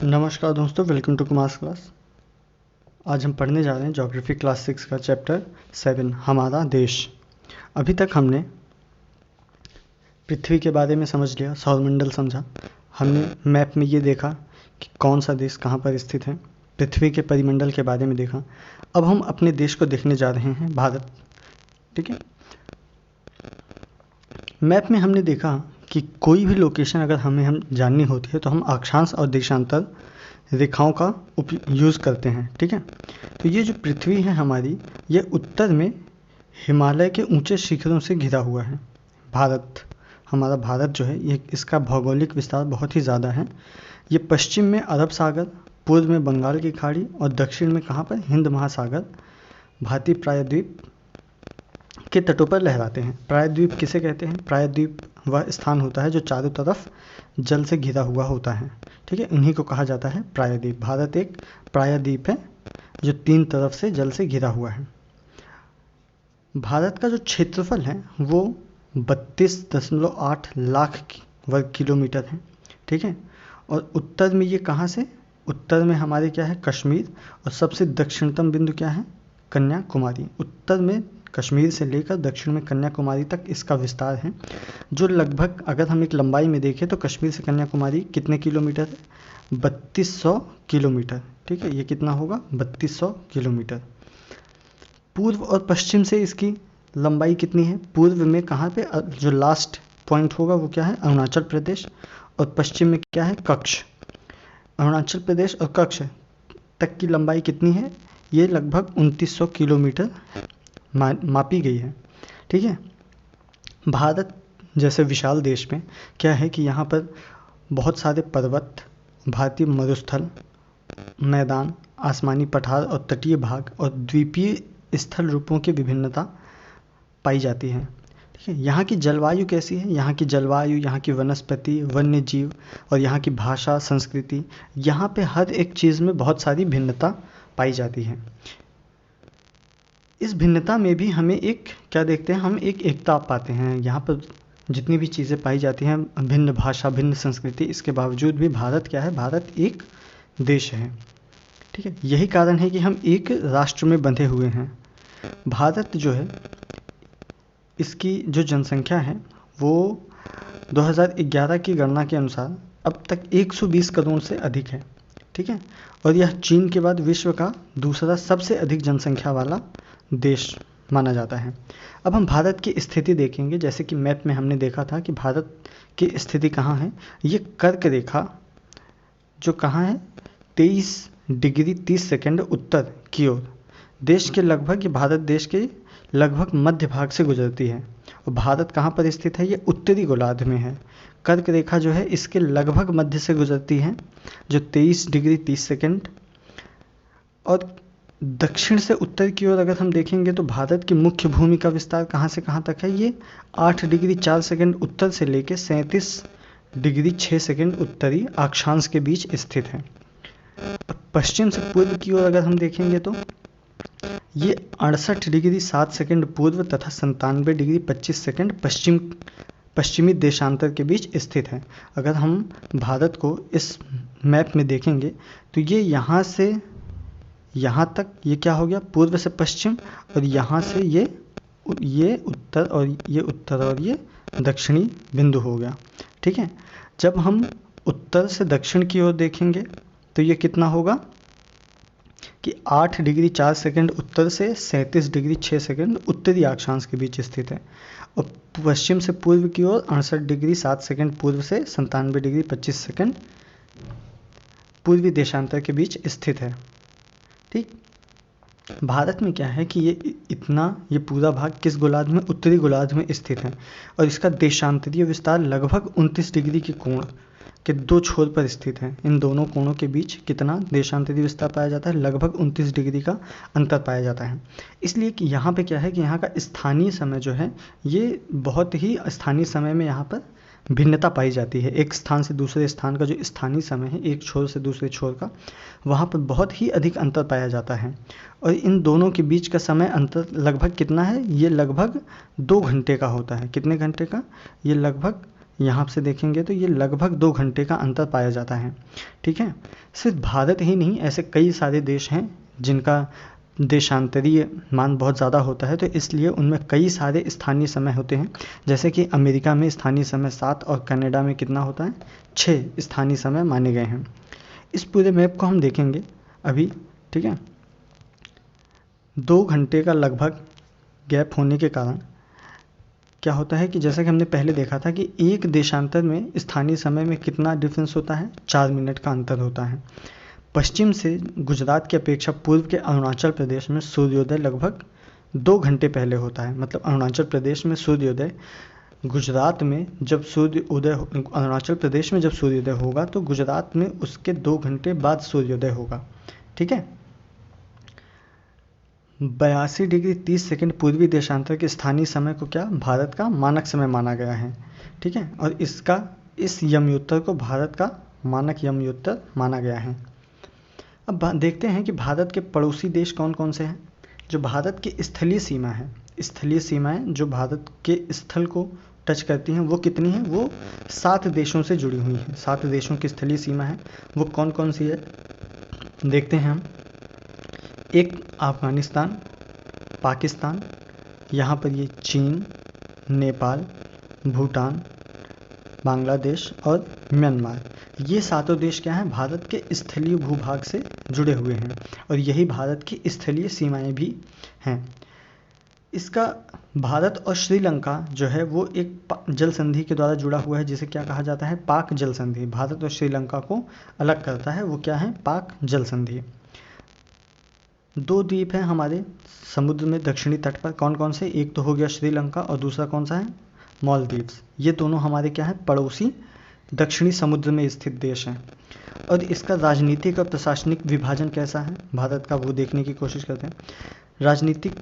नमस्कार दोस्तों, welcome to Kumars class. आज हम पढ़ने जा रहे हैं ज्योग्राफी क्लास 6 का चैप्टर 7 हमारा देश। अभी तक हमने पृथ्वी के बारे में समझ लिया, सौरमंडल समझा। हमने मैप में ये देखा कि कौन सा देश कहाँ पर स्थित है, पृथ्वी के परिमंडल के बारे में देखा। अब हम अपने देश को देखने जा रहे हैं, भारत। ठीक है, मैप में हमने देखा कि कोई भी लोकेशन अगर हम जाननी होती है तो हम अक्षांश और देशांतर रेखाओं का यूज़ करते हैं। ठीक है, तो ये जो पृथ्वी है हमारी, ये उत्तर में हिमालय के ऊंचे शिखरों से घिरा हुआ है। हमारा भारत जो है, ये इसका भौगोलिक विस्तार बहुत ही ज़्यादा है। ये पश्चिम में अरब सागर, पूर्व में बंगाल की खाड़ी और दक्षिण में कहाँ पर, हिंद महासागर, भारतीय प्रायद्वीप के तटों पर लहराते हैं। प्रायद्वीप किसे कहते हैं? प्रायद्वीप वह स्थान होता है जो चारों तरफ जल से घिरा हुआ होता है। ठीक है, इन्हीं को कहा जाता है प्रायद्वीप। भारत एक प्रायद्वीप है जो 3 तरफ से जल से घिरा हुआ है। भारत का जो क्षेत्रफल है वो 32.8 लाख वर्ग किलोमीटर है। ठीक है, और उत्तर में ये कहाँ से, उत्तर में हमारे क्या है, कश्मीर, और सबसे दक्षिणतम बिंदु क्या है, कन्याकुमारी। उत्तर में कश्मीर से लेकर दक्षिण में कन्याकुमारी तक इसका विस्तार है, जो लगभग अगर हम एक लंबाई में देखें तो कश्मीर से कन्याकुमारी कितने किलोमीटर है, 3200 किलोमीटर। ठीक है, ये कितना होगा, 3200 किलोमीटर। पूर्व और पश्चिम से इसकी लंबाई कितनी है? पूर्व में कहाँ पे, जो लास्ट पॉइंट होगा वो क्या है, अरुणाचल प्रदेश, और पश्चिम में क्या है, कच्छ। अरुणाचल प्रदेश और कच्छ तक की लंबाई कितनी है, ये लगभग 2900 किलोमीटर मापी गई है। ठीक है, भारत जैसे विशाल देश में क्या है कि यहाँ पर बहुत सारे पर्वत, भारतीय मरुस्थल, मैदान, आसमानी पठार और तटीय भाग और द्वीपीय स्थल रूपों की विभिन्नता पाई जाती है। ठीक है, यहाँ की जलवायु कैसी है? यहाँ की जलवायु, यहाँ की वनस्पति, वन्य जीव और यहाँ की भाषा, संस्कृति, यहाँ पे हर एक चीज़ में बहुत सारी भिन्नता पाई जाती है। इस भिन्नता में भी हमें एक क्या देखते हैं, हम एक एकता पाते हैं। यहाँ पर जितनी भी चीज़ें पाई जाती हैं, भिन्न भाषा, भिन्न संस्कृति, इसके बावजूद भी भारत क्या है, भारत एक देश है। ठीक है, यही कारण है कि हम एक राष्ट्र में बंधे हुए हैं। भारत जो है, इसकी जो जनसंख्या है वो 2011 की गणना के अनुसार अब तक 120 करोड़ से अधिक है। ठीक है, और यह चीन के बाद विश्व का दूसरा सबसे अधिक जनसंख्या वाला देश माना जाता है। अब हम भारत की स्थिति देखेंगे। जैसे कि मैप में हमने देखा था कि भारत की स्थिति कहाँ है, ये कर्क रेखा जो कहाँ है, 23 डिग्री 30 सेकंड उत्तर की ओर देश के लगभग, ये भारत देश के लगभग मध्य भाग से गुजरती है। और भारत कहाँ पर स्थित है, ये उत्तरी गोलार्ध में है। कर्क रेखा जो है इसके लगभग मध्य से गुजरती है, जो 23 डिग्री 30 सेकंड। और दक्षिण से उत्तर की ओर अगर हम देखेंगे तो भारत की मुख्य भूमि का विस्तार कहाँ से कहाँ तक है, ये 8 डिग्री 4 सेकंड उत्तर से लेकर 37 डिग्री 6 सेकंड उत्तरी अक्षांश के बीच स्थित है। पश्चिम से पूर्व की ओर अगर हम देखेंगे तो ये 68 डिग्री 7 सेकंड पूर्व तथा 97 डिग्री 25 सेकंड पश्चिमी देशांतर के बीच स्थित है। अगर हम भारत को इस मैप में देखेंगे तो ये यहाँ से यहाँ तक ये क्या हो गया, पूर्व से पश्चिम, और यहाँ से ये उत्तर, और ये उत्तर और ये दक्षिणी बिंदु हो गया। ठीक है, जब हम उत्तर से दक्षिण की ओर देखेंगे तो ये कितना होगा कि 8 डिग्री 4 सेकंड उत्तर से 37 डिग्री 6 सेकंड उत्तरी अक्षांश के बीच स्थित है। और पश्चिम से पूर्व की ओर 68 डिग्री 7 सेकंड पूर्व से 97 डिग्री 25 सेकंड पूर्वी देशांतर के बीच स्थित है। ठीक, भारत में क्या है कि ये पूरा भाग किस गोलार्ध में, उत्तरी गोलार्ध में स्थित है। और इसका देशांतरीय विस्तार लगभग 29 डिग्री के कोण के 2 छोर पर स्थित है। इन दोनों कोणों के बीच कितना देशांतरीय विस्तार पाया जाता है, लगभग 29 डिग्री का अंतर पाया जाता है। इसलिए कि यहाँ पे क्या है कि यहाँ का स्थानीय समय जो है, ये बहुत ही स्थानीय समय में यहाँ पर भिन्नता पाई जाती है। एक स्थान से दूसरे स्थान का जो स्थानीय समय है, एक छोर से दूसरे छोर का, वहाँ पर बहुत ही अधिक अंतर पाया जाता है। और इन दोनों के बीच का समय अंतर लगभग कितना है, ये लगभग 2 घंटे का होता है। कितने घंटे का, ये लगभग यहाँ से देखेंगे तो ये लगभग 2 घंटे का अंतर पाया जाता है। ठीक है, सिर्फ भारत ही नहीं, ऐसे कई सारे देश हैं जिनका देशांतरीय मान बहुत ज़्यादा होता है, तो इसलिए उनमें कई सारे स्थानीय समय होते हैं। जैसे कि अमेरिका में स्थानीय समय 7 और कनाडा में कितना होता है, 6 स्थानीय समय माने गए हैं। इस पूरे मैप को हम देखेंगे अभी। ठीक है, 2 घंटे का लगभग गैप होने के कारण क्या होता है कि जैसा कि हमने पहले देखा था कि एक देशांतर में स्थानीय समय में कितना डिफरेंस होता है, 4 मिनट का अंतर होता है। पश्चिम से गुजरात की अपेक्षा पूर्व के अरुणाचल प्रदेश में सूर्योदय लगभग 2 घंटे पहले होता है। मतलब अरुणाचल प्रदेश में सूर्योदय, गुजरात में जब सूर्योदय, अरुणाचल प्रदेश में जब सूर्योदय होगा तो गुजरात में उसके 2 घंटे बाद सूर्योदय होगा। ठीक है, 82 डिग्री 30 सेकंड पूर्वी देशांतर के स्थानीय समय को क्या भारत का मानक समय माना गया है। ठीक है, और इस यमयोत्तर को भारत का मानक यमयोत्तर माना गया है। अब देखते हैं कि भारत के पड़ोसी देश कौन कौन से हैं। जो भारत की स्थलीय सीमा है, स्थलीय सीमाएं जो भारत के स्थल को टच करती हैं वो कितनी हैं, वो 7 देशों से जुड़ी हुई हैं। 7 देशों की स्थलीय सीमा है, वो कौन कौन सी है देखते हैं हम। एक अफगानिस्तान, पाकिस्तान, यहाँ पर ये चीन, नेपाल, भूटान, बांग्लादेश और म्यांमार, ये 7 देश क्या हैं, भारत के स्थलीय भूभाग से जुड़े हुए हैं और यही भारत की स्थलीय सीमाएं भी हैं। इसका भारत और श्रीलंका जो है वो एक जल संधि के द्वारा जुड़ा हुआ है, जिसे क्या कहा जाता है, पाक जल संधि। भारत और श्रीलंका को अलग करता है वो क्या है, पाक जल संधि। 2 द्वीप हैं हमारे समुद्र में दक्षिणी तट पर, कौन कौन से, एक तो हो गया श्रीलंका और दूसरा कौन सा है, मालदीव्स। ये दोनों हमारे क्या है, पड़ोसी दक्षिणी समुद्र में स्थित देश हैं। और इसका राजनीतिक और प्रशासनिक विभाजन कैसा है भारत का, वो देखने की कोशिश करते हैं। राजनीतिक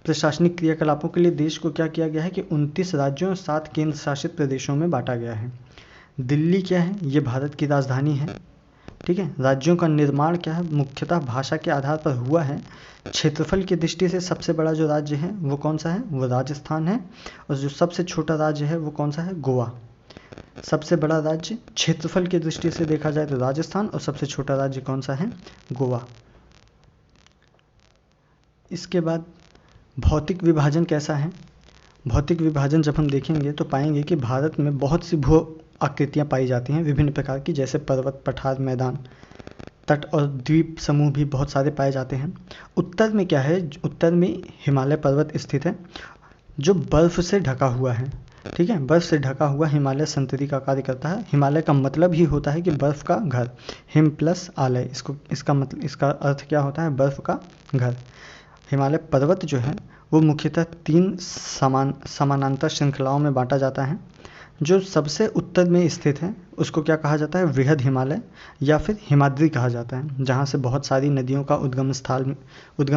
प्रशासनिक क्रियाकलापों के लिए देश को क्या किया गया है कि 29 राज्यों और 7 केंद्र शासित प्रदेशों में बांटा गया है। दिल्ली क्या है, ये भारत की राजधानी है। ठीक है, राज्यों का निर्माण क्या है, मुख्यतः भाषा के आधार पर हुआ है। क्षेत्रफल की दृष्टि से सबसे बड़ा जो राज्य है वो कौन सा है, वो राजस्थान है। और जो सबसे छोटा राज्य है वो कौन सा है, गोवा। सबसे बड़ा राज्य क्षेत्रफल की दृष्टि से देखा जाए तो राजस्थान, और सबसे छोटा राज्य कौन सा है, गोवा। इसके बाद भौतिक विभाजन कैसा है। भौतिक विभाजन जब हम देखेंगे तो पाएंगे कि भारत में बहुत सी भू आकृतियाँ पाई जाती हैं विभिन्न प्रकार की, जैसे पर्वत, पठार, मैदान, तट और द्वीप समूह भी बहुत सारे पाए जाते हैं। उत्तर में क्या है, उत्तर में हिमालय पर्वत स्थित है जो बर्फ़ से ढका हुआ है। ठीक है, बर्फ़ से ढका हुआ हिमालय संतति का कार्य करता है। हिमालय का मतलब ही होता है कि बर्फ़ का घर, हिम प्लस आलय, इसका अर्थ क्या होता है, बर्फ़ का घर। हिमालय पर्वत जो है वो मुख्यतः 3 समानांतर श्रृंखलाओं में बांटा जाता है। जो सबसे उत्तर में स्थित है उसको क्या कहा जाता है, वृहद हिमालय या फिर हिमाद्री कहा जाता है, जहाँ से बहुत सारी नदियों का उद्गम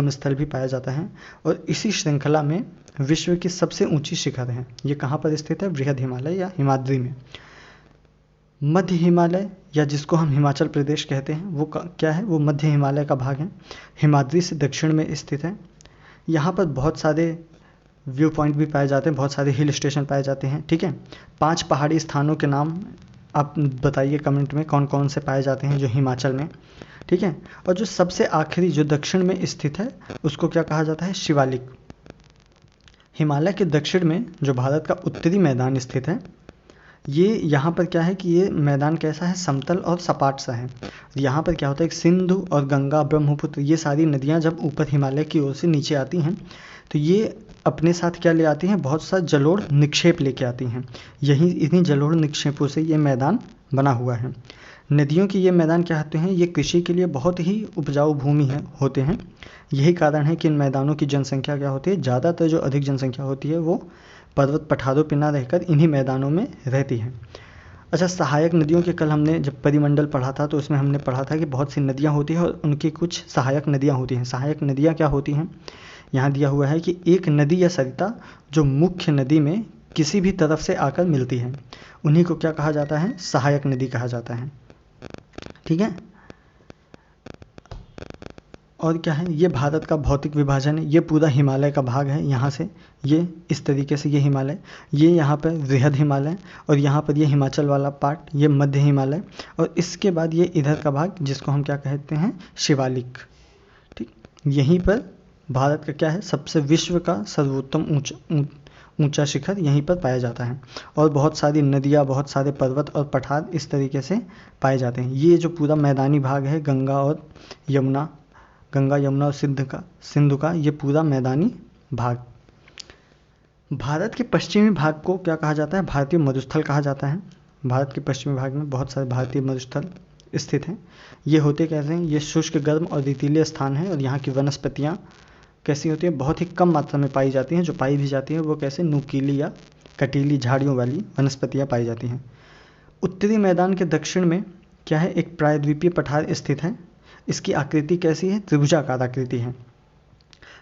स्थल भी पाया जाता है। और इसी श्रृंखला में विश्व की सबसे ऊंची शिखर है, ये कहाँ पर स्थित है, वृहद हिमालय या हिमाद्री में। मध्य हिमालय या जिसको हम हिमाचल प्रदेश कहते हैं वो क्या है, वो मध्य हिमालय का भाग है, हिमाद्री से दक्षिण में स्थित है। यहाँ पर बहुत सारे व्यू पॉइंट भी पाए जाते हैं, बहुत सारे हिल स्टेशन पाए जाते हैं। ठीक है, 5 पहाड़ी स्थानों के नाम आप बताइए कमेंट में कौन कौन से पाए जाते हैं जो हिमाचल में। ठीक है, और जो सबसे आखिरी जो दक्षिण में स्थित है उसको क्या कहा जाता है, शिवालिक। हिमालय के दक्षिण में जो भारत का उत्तरी मैदान स्थित है, ये यहाँ पर क्या है कि ये मैदान कैसा है, समतल और सपाट सा है। यहाँ पर क्या होता है, सिंधु और गंगा, ब्रह्मपुत्र, ये सारी नदियाँ जब ऊपर हिमालय की ओर से नीचे आती हैं तो ये अपने साथ क्या ले आती हैं, बहुत सा जलोढ़ निक्षेप लेके आती हैं। इन्हीं जलोढ़ निक्षेपों से ये मैदान बना हुआ है। नदियों की ये मैदान क्या होते हैं, ये कृषि के लिए बहुत ही उपजाऊ भूमि होते हैं। यही कारण है कि इन मैदानों की जनसंख्या क्या होती है, ज़्यादातर जो अधिक जनसंख्या होती है वो पर्वत पठारों पर ना रहकर इन्हीं मैदानों में रहती है। अच्छा, सहायक नदियों के कल हमने जब परिमंडल पढ़ा था तो उसमें हमने पढ़ा था कि बहुत सी नदियाँ होती हैं और उनकी कुछ सहायक नदियाँ होती हैं। सहायक नदियाँ क्या होती हैं, यहाँ दिया हुआ है कि एक नदी या सरिता जो मुख्य नदी में किसी भी तरफ से आकर मिलती है, उन्हीं को क्या कहा जाता है, सहायक नदी कहा जाता है। ठीक है, और क्या है, ये भारत का भौतिक विभाजन है। ये पूरा हिमालय का भाग है, यहाँ से ये इस तरीके से ये हिमालय, ये यहाँ पर वृहद हिमालय, और यहाँ पर ये हिमाचल वाला पार्ट, ये मध्य हिमालय, और इसके बाद ये इधर का भाग जिसको हम क्या कहते हैं, शिवालिक। ठीक, यहीं पर भारत का क्या है, सबसे विश्व का सर्वोत्तम ऊंचा शिखर यहीं पर पाया जाता है। और बहुत सारी नदियाँ, बहुत सारे पर्वत और पठार इस तरीके से पाए जाते हैं। ये जो पूरा मैदानी भाग है, गंगा यमुना और सिंधु का ये पूरा मैदानी भाग। भारत के पश्चिमी भाग को क्या कहा जाता है, भारतीय मरुस्थल कहा जाता है। भारत के पश्चिमी भाग में बहुत सारे भारतीय मरुस्थल स्थित हैं। ये होते कैसे हैं, ये शुष्क, गर्म और रेतीले स्थान हैं, और यहाँ की वनस्पतियाँ कैसी होती है, बहुत ही कम मात्रा में पाई जाती हैं। जो पाई भी जाती है वो कैसे, नुकीली या कटीली झाड़ियों वाली वनस्पतियाँ पाई जाती हैं। उत्तरी मैदान के दक्षिण में क्या है, एक प्रायद्वीपीय पठार स्थित है। इसकी आकृति कैसी है, त्रिभुजाकार आकृति है।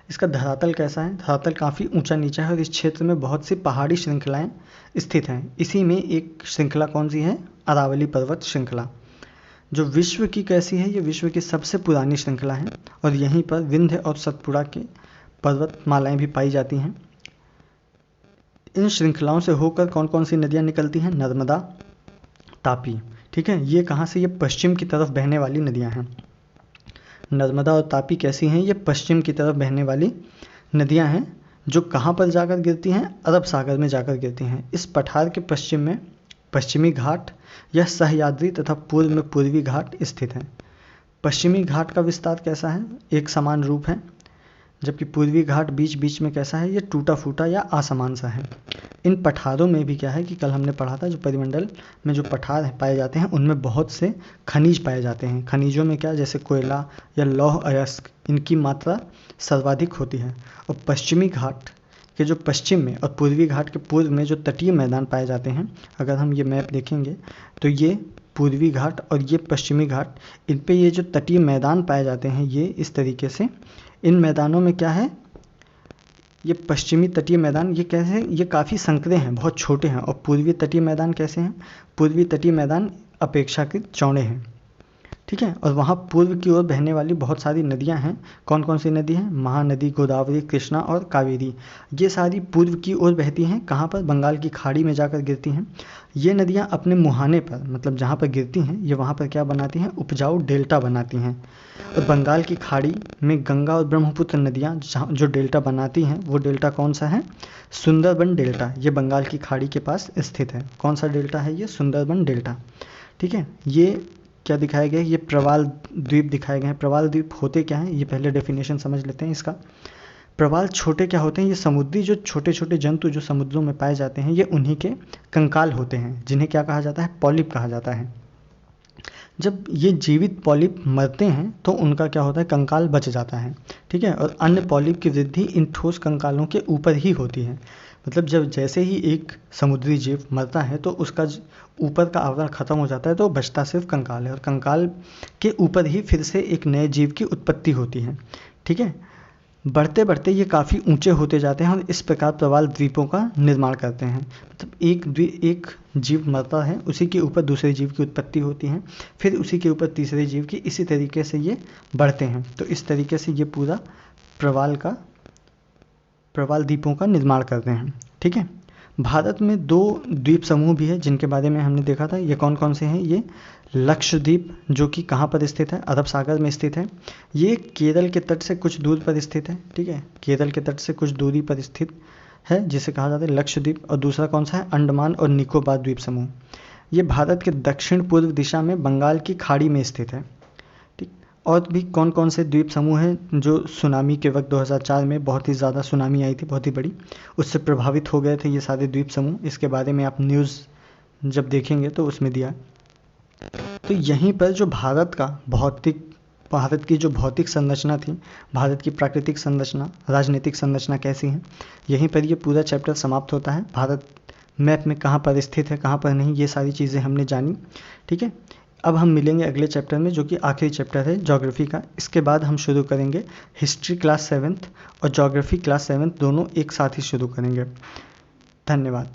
इसका धरातल कैसा है, धरातल काफ़ी ऊंचा नीचा है, और इस क्षेत्र में बहुत सी पहाड़ी श्रृंखलाएं स्थित हैं। इसी में एक श्रृंखला कौन सी है, अरावली पर्वत श्रृंखला, जो विश्व की कैसी है, ये विश्व की सबसे पुरानी श्रृंखला है। और यहीं पर विंध्य और सतपुड़ा के पर्वतमालाएं भी पाई जाती हैं। इन श्रृंखलाओं से होकर कौन कौन सी नदियाँ निकलती हैं, नर्मदा, तापी। ठीक है, ये कहाँ से, ये पश्चिम की तरफ बहने वाली नदियाँ हैं। नर्मदा और तापी कैसी हैं, ये पश्चिम की तरफ बहने वाली नदियाँ हैं, जो कहाँ पर जाकर गिरती हैं, अरब सागर में जाकर गिरती हैं। इस पठार के पश्चिम में पश्चिमी घाट या सह्याद्री तथा पूर्व में पूर्वी घाट स्थित हैं। पश्चिमी घाट का विस्तार कैसा है, एक समान रूप है, जबकि पूर्वी घाट बीच बीच में कैसा है, ये टूटा फूटा या असमान सा है। इन पठारों में भी क्या है कि कल हमने पढ़ा था, जो परिमंडल में जो पठार पाए जाते हैं उनमें बहुत से खनिज पाए जाते हैं। खनिजों में क्या, जैसे कोयला या लौह अयस्क, इनकी मात्रा सर्वाधिक होती है। और पश्चिमी घाट के जो पश्चिम में और पूर्वी घाट के पूर्व में जो तटीय मैदान पाए जाते हैं, अगर हम ये मैप देखेंगे तो ये पूर्वी घाट और ये पश्चिमी घाट, इन पे ये जो तटीय मैदान पाए जाते हैं, ये इस तरीके से, इन मैदानों में क्या है, ये पश्चिमी तटीय मैदान ये कैसे, ये काफ़ी संकरे हैं, बहुत छोटे हैं। और पूर्वी तटीय मैदान कैसे हैं, पूर्वी तटीय मैदान अपेक्षाकृत चौड़े हैं। ठीक है, और वहाँ पूर्व की ओर बहने वाली बहुत सारी नदियाँ हैं। कौन कौन सी नदी हैं, महानदी, गोदावरी, कृष्णा और कावेरी। ये सारी पूर्व की ओर बहती हैं, कहाँ पर, बंगाल की खाड़ी में जाकर गिरती हैं। ये नदियाँ अपने मुहाने पर, मतलब जहाँ पर गिरती हैं, ये वहाँ पर क्या बनाती हैं, उपजाऊ डेल्टा बनाती हैं। और बंगाल की खाड़ी में गंगा और ब्रह्मपुत्र नदियाँ जो डेल्टा बनाती हैं, वो डेल्टा कौन सा है, सुंदरबन डेल्टा। ये बंगाल की खाड़ी के पास स्थित है। कौन सा डेल्टा है, ये सुंदरबन डेल्टा। ठीक है, ये क्या दिखाया गया है, ये प्रवाल द्वीप दिखाए गए हैं। प्रवाल द्वीप होते क्या हैं, ये पहले डेफिनेशन समझ लेते हैं इसका। प्रवाल छोटे क्या होते हैं, ये समुद्री जो छोटे छोटे जंतु जो समुद्रों में पाए जाते हैं, ये उन्हीं के कंकाल होते हैं, जिन्हें क्या कहा जाता है, पॉलिप कहा जाता है। जब ये जीवित पॉलिप मरते हैं तो उनका क्या होता है, कंकाल बच जाता है। ठीक है, और अन्य पॉलिप की वृद्धि इन ठोस कंकालों के ऊपर ही होती है। मतलब जब जैसे ही एक समुद्री जीव मरता है तो उसका ऊपर का आवरण खत्म हो जाता है, तो बचता सिर्फ कंकाल है, और कंकाल के ऊपर ही फिर से एक नए जीव की उत्पत्ति होती है। ठीक है, बढ़ते बढ़ते ये काफ़ी ऊंचे होते जाते हैं, और इस प्रकार प्रवाल द्वीपों का निर्माण करते हैं। मतलब एक जीव मरता है, उसी के ऊपर दूसरे जीव की उत्पत्ति होती है, फिर उसी के ऊपर तीसरे जीव की, इसी तरीके से ये बढ़ते हैं। तो इस तरीके से ये पूरा प्रवाल द्वीपों का निर्माण करते हैं। ठीक है, भारत में 2 द्वीप समूह भी है जिनके बारे में हमने देखा था। ये कौन कौन से हैं, ये लक्षद्वीप, जो कि कहाँ पर स्थित है, अरब सागर में स्थित है। ये केरल के तट से कुछ दूर पर स्थित है। ठीक है, केरल के तट से कुछ दूरी पर स्थित है, जिसे कहा जाता है लक्षद्वीप। और दूसरा कौन सा है, अंडमान और निकोबार द्वीप समूह। ये भारत के दक्षिण पूर्व दिशा में बंगाल की खाड़ी में स्थित है। ठीक, और भी कौन कौन से द्वीप समूह हैं जो सुनामी के वक्त 2004 में बहुत ही ज़्यादा सुनामी आई थी, बहुत ही बड़ी, उससे प्रभावित हो गए थे ये सारे द्वीप समूह। इसके बारे में आप न्यूज़ जब देखेंगे तो उसमें दिया। तो यहीं पर जो भारत की जो भौतिक संरचना थी, भारत की प्राकृतिक संरचना, राजनीतिक संरचना कैसी है, यहीं पर ये पूरा चैप्टर समाप्त होता है। भारत मैप में कहाँ पर स्थित है, कहाँ पर नहीं, ये सारी चीज़ें हमने जानी। ठीक है, अब हम मिलेंगे अगले चैप्टर में, जो कि आखिरी चैप्टर है ज्योग्राफी का। इसके बाद हम शुरू करेंगे हिस्ट्री क्लास 7th और ज्योग्राफी क्लास 7th, दोनों एक साथ ही शुरू करेंगे। धन्यवाद।